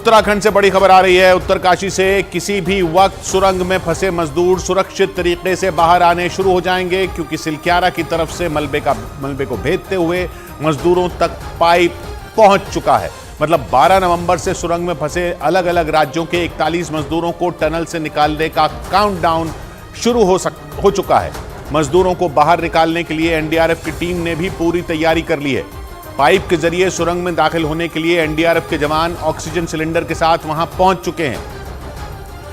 उत्तराखंड से बड़ी खबर आ रही है। उत्तरकाशी से किसी भी वक्त सुरंग में फंसे मजदूर सुरक्षित तरीके से बाहर आने शुरू हो जाएंगे, क्योंकि सिलक्यारा की तरफ से मलबे को भेदते हुए मजदूरों तक पाइप पहुंच चुका है। मतलब 12 नवंबर से सुरंग में फंसे अलग अलग राज्यों के 41 मजदूरों को टनल से निकालने का काउंटडाउन शुरू हो चुका है। मजदूरों को बाहर निकालने के लिए एनडीआरएफ की टीम ने भी पूरी तैयारी कर ली है। पाइप के जरिए सुरंग में दाखिल होने के लिए एनडीआरएफ के जवान ऑक्सीजन सिलेंडर के साथ वहां पहुंच चुके हैं।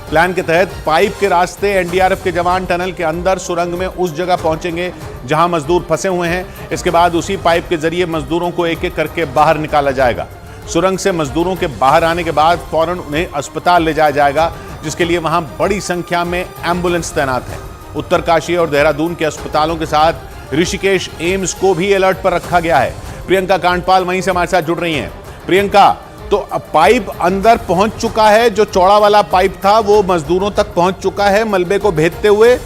प्लान के तहत पाइप के रास्ते एनडीआरएफ के जवान टनल के अंदर सुरंग में उस जगह पहुंचेंगे जहां मजदूर फंसे हुए हैं। इसके बाद उसी पाइप के जरिए मजदूरों को एक एक करके बाहर निकाला जाएगा। सुरंग से मजदूरों के बाहर आने के बाद फौरन उन्हें अस्पताल ले जाया जाएगा, जिसके लिए वहां बड़ी संख्या में एम्बुलेंस तैनात है। उत्तरकाशी और देहरादून के अस्पतालों के साथ ऋषिकेश एम्स को भी अलर्ट पर रखा गया है। प्रियंका कांडपाल वहीं से हमारे साथ जुड़ रही हैं। प्रियंका, तो पाइप अंदर पहुंच चुका है, जो चौड़ा वाला पाइप था वो मजदूरों तक पहुंच चुका है मलबे को भेदते हुए।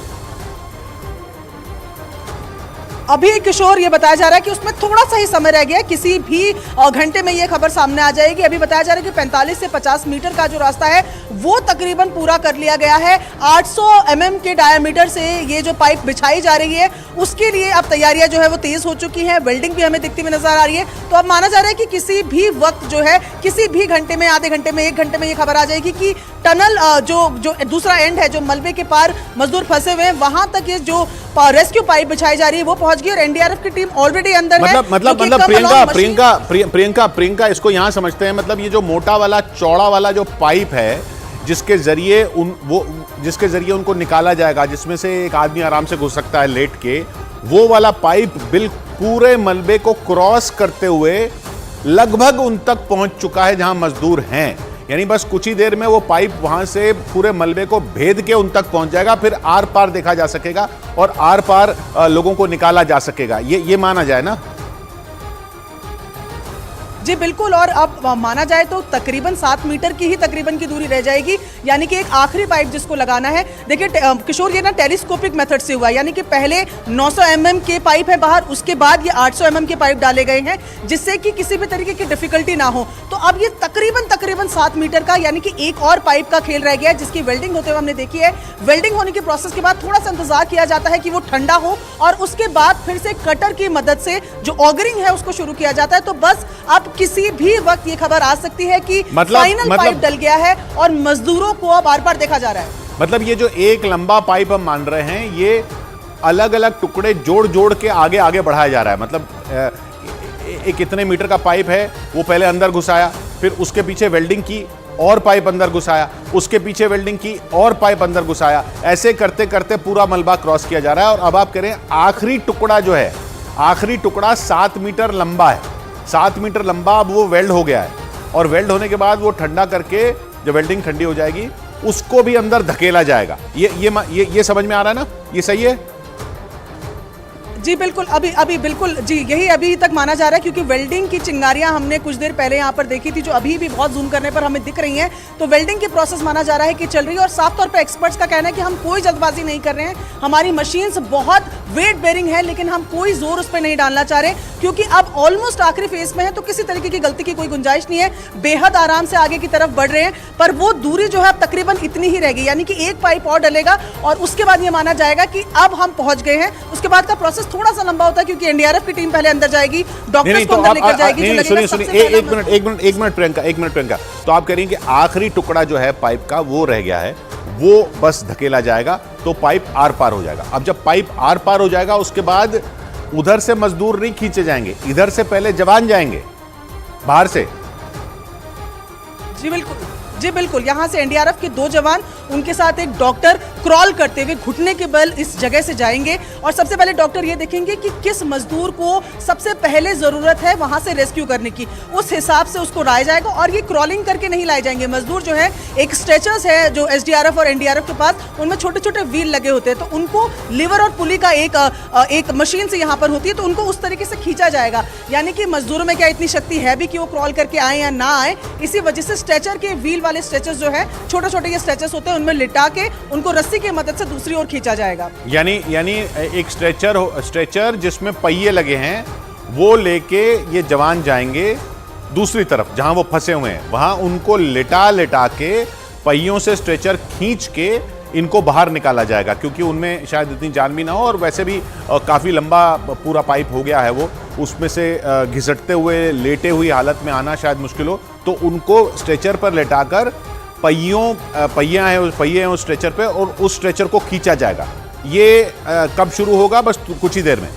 अभी किशोर ये बताया जा रहा है कि उसमें थोड़ा सा ही समय रह गया, किसी भी घंटे में ये खबर सामने आ जाएगी। अभी बताया जा रहा है कि 45 से 50 मीटर का जो रास्ता है वो तकरीबन पूरा कर लिया गया है। 800 mm के डायमीटर से ये जो पाइप बिछाई जा रही है उसके लिए अब तैयारियां जो है वो तेज हो चुकी हैं। वेल्डिंग भी हमें दिखती हुई नजर आ रही है। तो अब माना जा रहा है कि किसी भी वक्त जो है, किसी भी घंटे में, आधे घंटे में, 1 घंटे में ये खबर आ जाएगी कि टनल जो दूसरा एंड है, जो मलबे के पार मजदूर फंसे हुए हैं, वहां तक ये जो रेस्क्यू पाइप बिछाई जा रही है वो पहुंच गई और एनडीआरएफ की टीम ऑलरेडी अंदर है। मतलब प्रियंका इसको यहां समझते हैं, मतलब ये जो मोटा वाला चौड़ा वाला जो पाइप है जिसके जरिए उनको निकाला जाएगा, जिसमें से एक आदमी आराम से घुस सकता है लेट के, वो वाला पाइप बिल्कुल पूरे मलबे को क्रॉस करते हुए लगभग उन तक पहुंच चुका है जहां मजदूर हैं। यानी बस कुछ ही देर में वो पाइप वहां से पूरे मलबे को भेद के उन तक पहुंच जाएगा, फिर आर पार देखा जा सकेगा और आर पार लोगों को निकाला जा सकेगा। ये माना जाए ना? जी बिल्कुल। और अब माना जाए तो तकरीबन 7 मीटर की ही तकरीबन की दूरी रह जाएगी, यानी कि एक आखिरी पाइप जिसको लगाना है। देखिए किशोर, ये ना टेलीस्कोपिक मेथड से हुआ है, यानी कि पहले 900 mm के पाइप है बाहर, उसके बाद ये 800 mm के पाइप डाले गए हैं, जिससे कि किसी भी तरीके की डिफिकल्टी ना हो। तो अब ये तकरीबन 7 मीटर का, यानी कि एक और पाइप का खेल रह गया है, जिसकी वेल्डिंग होते हुए हमने देखी है। वेल्डिंग होने के प्रोसेस के बाद थोड़ा सा इंतजार किया जाता है कि वो ठंडा हो और उसके बाद फिर से कटर की मदद से जो ऑगरिंग है उसको शुरू किया जाता है। तो बस अब किसी भी वक्त ये खबर आ सकती है कि फाइनल पाइप डल गया है और मजदूरों को अब आर पार देखा जा रहा है। मतलब ये जो एक लंबा पाइप हम मान रहे हैं, ये अलग अलग टुकड़े जोड़ के आगे बढ़ाया जा रहा है। मतलब एक इतने मीटर का पाइप है, वो पहले अंदर घुसाया, फिर उसके पीछे वेल्डिंग की और पाइप अंदर घुसाया, उसके पीछे वेल्डिंग की और पाइप अंदर घुसाया। ऐसे करते करते पूरा मलबा क्रॉस किया जा रहा है। और अब आप कह रहे हैं आखिरी टुकड़ा जो है, आखिरी टुकड़ा 7 मीटर लंबा है। 7 मीटर लंबा अब वो वेल्ड हो गया है, और वेल्ड होने के बाद वो ठंडा करके जब वेल्डिंग ठंडी हो जाएगी उसको भी अंदर धकेला जाएगा। ये समझ में आ रहा है ना? ये सही है? जी बिल्कुल। अभी बिल्कुल जी, यही अभी तक माना जा रहा है, क्योंकि वेल्डिंग की चिंगारियां हमने कुछ देर पहले यहाँ पर देखी थी, जो अभी भी बहुत जूम करने पर हमें दिख रही हैं। तो वेल्डिंग की प्रोसेस माना जा रहा है कि चल रही है, और साफ तौर पे एक्सपर्ट्स का कहना है कि हम कोई जल्दबाजी नहीं कर रहे हैं। हमारी मशीन्स बहुत वेट बेरिंग है, लेकिन हम कोई जोर उस पर नहीं डालना चाह रहे, क्योंकि अब ऑलमोस्ट आखिरी फेज में है, तो किसी तरीके की गलती की कोई गुंजाइश नहीं है। बेहद आराम से आगे की तरफ बढ़ रहे हैं, पर वो दूरी जो है अब तकरीबन इतनी ही रहेगी, यानी कि एक पाइप और डलेगा और उसके बाद ये माना जाएगा कि अब हम पहुंच गए हैं। उसके बाद का प्रोसेस थोड़ा सा लंबा होता है, क्योंकि एनडीआरएफ की टीम पहले अंदर जाएगी, डॉक्टर्स को अंदर लेकर जाएगी। एक मिनट प्रियंका, तो आप कह रही हैं कि आखिरी टुकड़ा जो है पाइप का वो रह गया है, वो बस धकेला जाएगा तो पाइप आर पार हो जाएगा। अब जब पाइप आर पार हो जाएगा उसके बाद उधर से मजदूर नहीं खींचे जाएंगे, इधर से पहले जवान जाएंगे बाहर से। जी बिल्कुल। यहाँ से एनडीआरएफ के 2 जवान, उनके साथ एक डॉक्टर क्रॉल करते हुए घुटने के बल इस जगह से जाएंगे, और सबसे पहले डॉक्टर ये देखेंगे कि किस मजदूर को सबसे पहले जरूरत है वहां से रेस्क्यू करने की, उस हिसाब से उसको लाया जाएगा। और ये क्रॉलिंग करके नहीं लाए जाएंगे मजदूर, जो है एक स्ट्रेचर्स है जो एसडीआरएफ और एनडीआरएफ के पास, उनमें छोटे छोटे व्हील लगे होते हैं, तो उनको लीवर और पुली का एक मशीन से यहाँ पर होती है, तो उनको उस तरीके से खींचा जाएगा। यानी कि मजदूरों में क्या इतनी शक्ति है भी कि वो क्रॉल करके आए या ना आए, इसी वजह से स्ट्रेचर के व्हील वाले स्ट्रेचर्स जो है, छोटे छोटे ये स्ट्रेचर्स होते हैं, उनमें लिटा के उनको रस्सी की मदद से दूसरी ओर खींचा जाएगा। यानी एक स्ट्रेचर जिसमें पहिए लगे हैं, वो लेके ये जवान जाएंगे दूसरी तरफ जहां वो फंसे हुए हैं वहां उनको लेटा लेटा के पहियों से स्ट्रेचर खींच के इनको बाहर निकाला जाएगा, क्योंकि उनमें शायद इतनी जान भी ना हो और वैसे भी काफ़ी लंबा पूरा पाइप हो गया है वो, उसमें से घिसटते हुए लेटे हुई हालत में आना शायद मुश्किल हो, तो उनको स्ट्रेचर पर लेटाकर पहिए हैं उस स्ट्रेचर पे और उस स्ट्रेचर को खींचा जाएगा। ये कब शुरू होगा? बस कुछ ही देर में।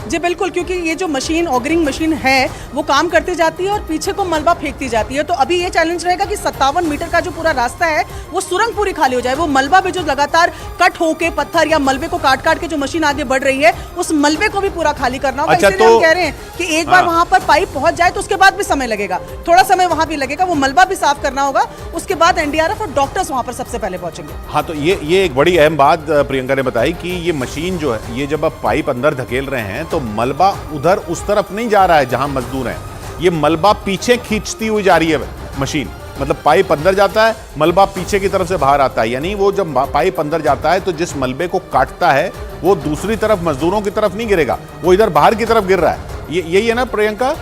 जी बिल्कुल, क्योंकि ये जो मशीन ऑगरिंग मशीन है वो काम करती जाती है और पीछे को मलबा फेंकती जाती है। तो अभी ये चैलेंज रहेगा कि 57 मीटर का जो पूरा रास्ता है वो सुरंग पूरी खाली हो जाए, वो मलबा भी जो लगातार कट होके पत्थर या मलबे को काट काट के जो मशीन आगे बढ़ रही है उस मलबे को भी पूरा खाली करना होगा। अच्छा, इसलिए हम कह रहे हैं कि एक बार वहां पर पाइप पहुंच जाए तो उसके बाद भी समय लगेगा, थोड़ा समय वहां भी लगेगा, वो मलबा भी साफ करना होगा, उसके बाद एनडीआरएफ और डॉक्टर्स वहां पर सबसे पहले पहुंचेंगे। हाँ, तो ये एक बड़ी अहम बात प्रियंका ने बताई कि ये मशीन जो है, ये जब आप पाइप अंदर धकेल रहे हैं तो मलबा उधर उस तरफ नहीं जा रहा है जहां मजदूर हैं, ये मलबा पीछे खींचती हुई जा रही है मशीन। मतलब पाइप अंदर जाता है, मलबा पीछे की तरफ से बाहर आता है, यानी वो जब पाइप अंदर जाता है तो जिस मलबे को काटता है वो दूसरी तरफ मजदूरों की तरफ नहीं गिरेगा, वो इधर बाहर की तरफ गिर रहा है। यही है ना प्रियंका?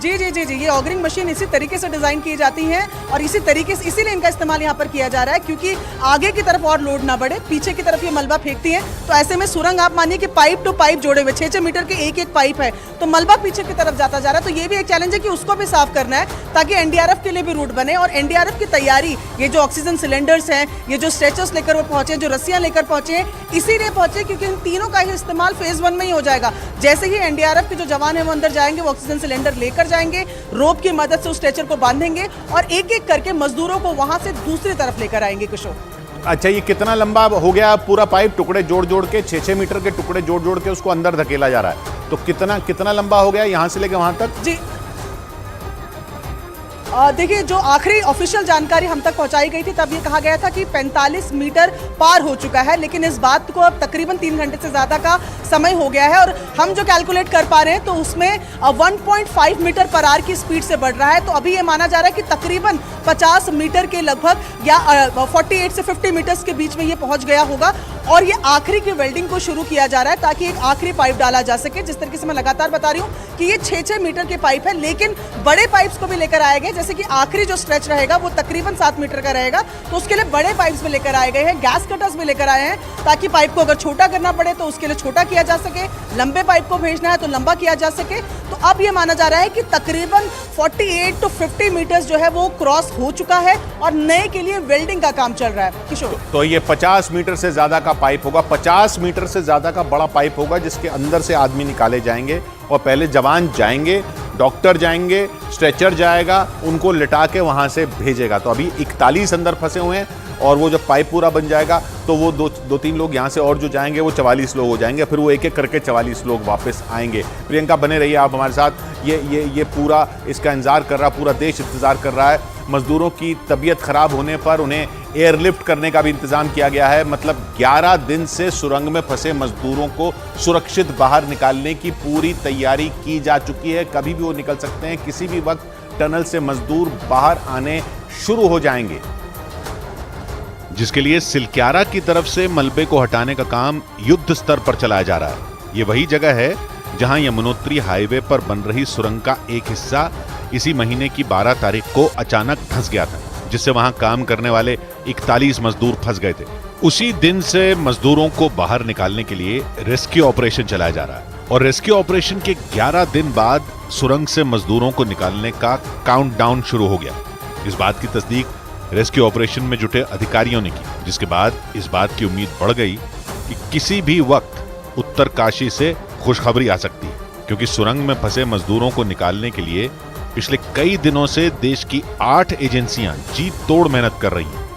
जी जी जी जी, ये ऑगरिंग मशीन इसी तरीके से डिजाइन की जाती हैं और इसी तरीके से इसीलिए इनका इस्तेमाल यहाँ पर किया जा रहा है, क्योंकि आगे की तरफ और लोड ना बढ़े, पीछे की तरफ ये मलबा फेंकती हैं। तो ऐसे में सुरंग आप मानिए कि पाइप टू पाइप जोड़े हुए 6-6 मीटर के एक पाइप है, तो मलबा पीछे की तरफ जाता जा रहा है। तो ये भी एक चैलेंज है कि उसको भी साफ करना है ताकि एनडीआरएफ के लिए भी रूट बने। और एनडीआरएफ की तैयारी, ये जो ऑक्सीजन सिलेंडर्स हैं, ये जो स्ट्रेचर्स लेकर वो पहुंचे, जो रस्सियां लेकर पहुंचे, इसीलिए पहुंचे क्योंकि इन तीनों का ही इस्तेमाल फेज 1 में ही हो जाएगा। जैसे ही एनडीआरएफ के जो जवान है वो अंदर जाएंगे, वो ऑक्सीजन सिलेंडर लेकर जाएंगे, रोप की मदद से उस स्ट्रेचर को बांधेंगे और एक एक करके मजदूरों को वहां से दूसरी तरफ लेकर आएंगे। किशोर, अच्छा, ये कितना लंबा हो गया पूरा पाइप? टुकड़े जोड़ जोड़ के 6-6 मीटर के टुकड़े जोड़ जोड़ के उसको अंदर धकेला जा रहा है, तो कितना लंबा हो गया यहां से लेकर वहां तक? जी देखिए, जो आखिरी ऑफिशियल जानकारी हम तक पहुंचाई गई थी तब ये कहा गया था कि 45 मीटर पार हो चुका है, लेकिन इस बात को अब तकरीबन 3 घंटे से ज़्यादा का समय हो गया है और हम जो कैलकुलेट कर पा रहे हैं तो उसमें 1.5 मीटर पर आवर की स्पीड से बढ़ रहा है। तो अभी ये माना जा रहा है कि तकरीबन 50 मीटर के लगभग या 48 से 50 मीटर्स के बीच में ये पहुंच गया होगा और ये आखिरी की वेल्डिंग को शुरू किया जा रहा है ताकि एक आखिरी पाइप डाला जा सके। जिस तरीके से मैं लगातार बता रही हूँ कि ये 6-6 मीटर के पाइप है, लेकिन बड़े पाइप्स को भी लेकर आए गए, जैसे कि आखिरी जो स्ट्रेच रहेगा वो तकरीबन 7 मीटर का रहेगा, तो उसके लिए बड़े पाइप्स भी लेकर आए गए हैं, गैस कटर्स भी लेकर आए हैं ताकि पाइप को अगर छोटा करना पड़े तो उसके लिए छोटा किया जा सके, लंबे पाइप को भेजना है तो लंबा किया जा सके। तो अब ये माना जा रहा है कि तकरीबन 48 to 50 मीटर्स जो है वो क्रॉस हो चुका है और नए के लिए वेल्डिंग का काम चल रहा है। किशोर, तो ये 50 मीटर से ज्यादा का पाइप होगा, 50 मीटर से ज्यादा का बड़ा पाइप होगा जिसके अंदर से आदमी निकाले जाएंगे और पहले जवान जाएंगे, डॉक्टर जाएंगे, स्ट्रेचर जाएगा, उनको लिटा के वहां से भेजेगा। तो अभी 41 अंदर फंसे हुए हैं और वो जब पाइप पूरा बन जाएगा तो वो दो तीन लोग यहाँ से और जो जाएंगे वो 44 लोग हो जाएंगे, फिर वो एक एक करके 44 लोग वापस आएंगे। प्रियंका, बने रहिए आप हमारे साथ। ये पूरा इसका इंतजार कर रहा, पूरा देश इंतजार कर रहा है। मजदूरों की तबीयत खराब होने पर उन्हें एयरलिफ्ट करने का भी इंतजाम किया गया है। मतलब 11 दिन से सुरंग में फंसे मजदूरों को सुरक्षित बाहर निकालने की पूरी तैयारी की जा चुकी है। कभी भी वो निकल सकते हैं, किसी भी वक्त टनल से मजदूर बाहर आने शुरू हो जाएंगे, जिसके लिए सिलक्यारा की तरफ से मलबे को हटाने का काम युद्ध स्तर पर चलाया जा रहा है। ये वही जगह है जहां यमुनोत्री हाईवे पर बन रही सुरंग का एक हिस्सा इसी महीने की 12 तारीख को अचानक धंस गया था, जिससे वहां काम करने वाले 41 मजदूर फंस गए थे। उसी दिन से मजदूरों को बाहर निकालने के लिए रेस्क्यू ऑपरेशन चलाया जा रहा है और रेस्क्यू ऑपरेशन के 11 दिन बाद सुरंग से मजदूरों को निकालने का काउंटडाउन शुरू हो गया। इस बात की तस्दीक रेस्क्यू ऑपरेशन में जुटे अधिकारियों ने की, जिसके बाद इस बात की उम्मीद बढ़ गई कि किसी भी वक्त उत्तरकाशी से खुशखबरी आ सकती है, क्योंकि सुरंग में फंसे मजदूरों को निकालने के लिए पिछले कई दिनों से देश की 8 एजेंसियां जी तोड़ मेहनत कर रही हैं।